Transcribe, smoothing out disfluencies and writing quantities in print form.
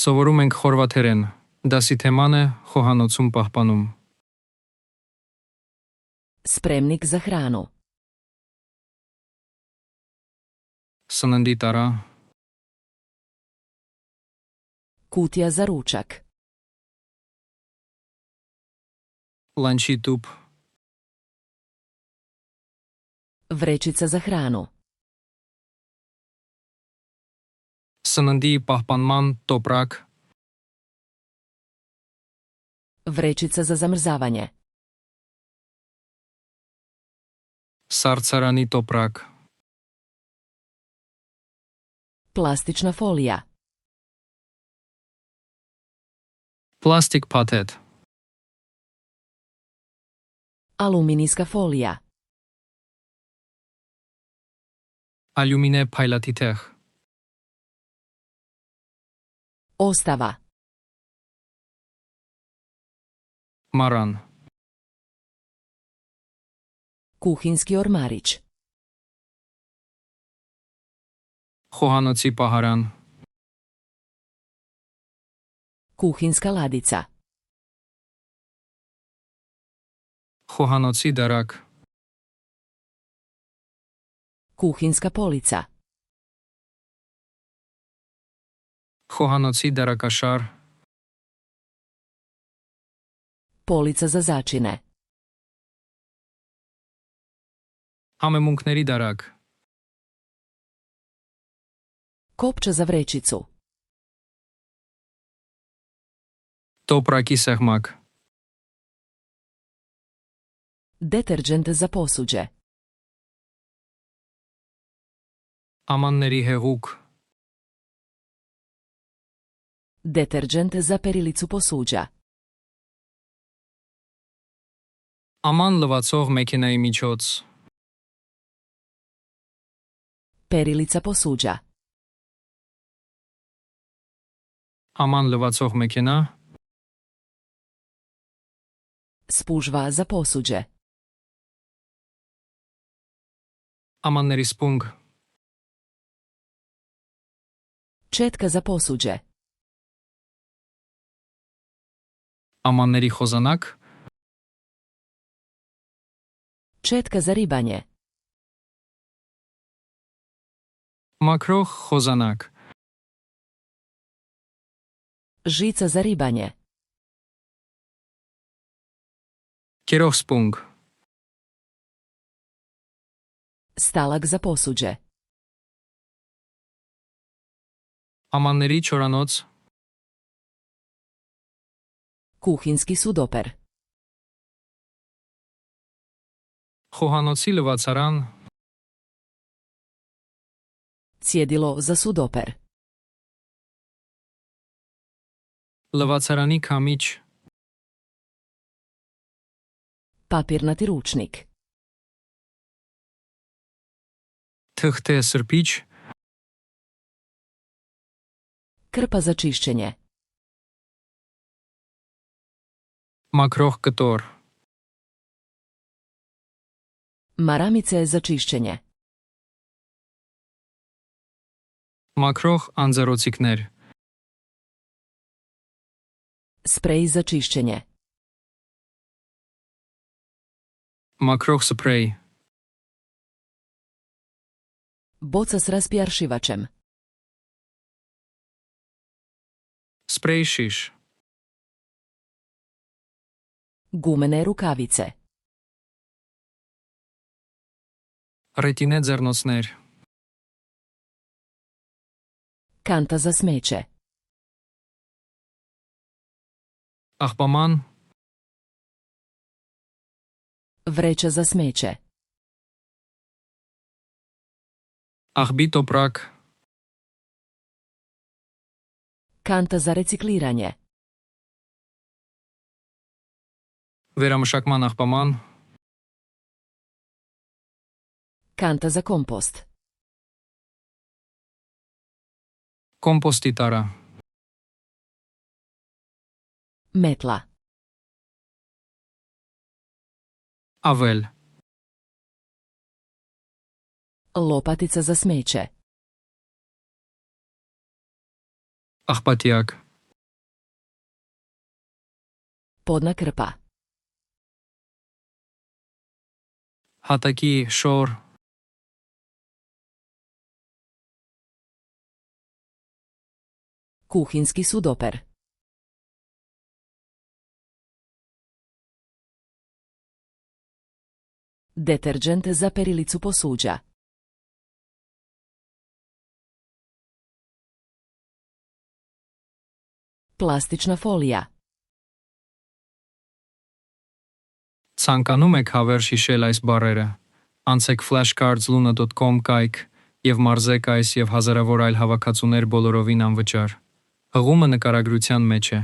Սովորում ենք խորվաթերեն, դասի թեման է խոհանոցում պահպանում։ Spremnik za hranu. Սննդի տարա, Kutija za ručak. լանչի տուփ, Vrećica za hranu. սննդի պահպանման տոպրակ, Vrećica za zamrzavanje. սառցարանի տոպրակ, Plastična folija. պլաստիկ փաթեթ, Aluminijska folija. ալյումինե փայլատիթեղ, Ostava. մարան, Kuhinski ormarić. խոհանոցի պահարան, Kuhinska ladica. խոհանոցի դարակ, Kuhinska polica. խոհանոցի դարակաշար, Polica za začine. համեմունքների դարակ, Kopča za vrećicu. տոպրակի սեղմակ, Deterđent za posuđe. ամանների հեղուկ, Deterđent za perilicu posuđa. աման լվացող մեքենայի միջոց, Perilica posuđa. աման լվացող մեքենա, Spužva za posuđe. ամանների սպունգ, Četka za posuđe. ամանների խոզանակ, Četka za ribanje. մաքրող խոզանակ, Žica za ribanje. կերող սպունգ, Stalak za posuđe. ամանների չորանոց, Kuhinski sudoper. խոհանոցի լվացարան, Cjedilo za sudoper. լվացարանի քամիչ, Papirnati ručnik. թղթե սրբիչ, Krpa za čišćenje. մաքրող կտոր, Maramice za čišćenje. մաքրող անձեռոցիկներ, Sprej za čišćenje. մաքրող սփրեյ, Boca s raspjaršivačem. սպրեյ շիշ, Gumene rukavice. ռետինե ձեռնոցներ, Kanta za smeće. աղբաման, Vreća za smeće. աղբի տոպրակ, Kanta za recikliranje. վերամշակման աղբաման, Kanta za kompost. կոմպոստի տարա, Metla. ավել, Lopatica za smeće. աղբատյակ, Podna krpa. Հատակի շոր, Kuhinski sudoper. Deterđent za perilicu posuđa. Plastična folija. ցանկանում եք հավերժ հիշել այս բառերը, անցեք flashcards.luna.com կայք և մարզեք այս և հազարավոր այլ հավաքածուներ բոլորովին անվճար։ Հղումը նկարագրության մեջ է։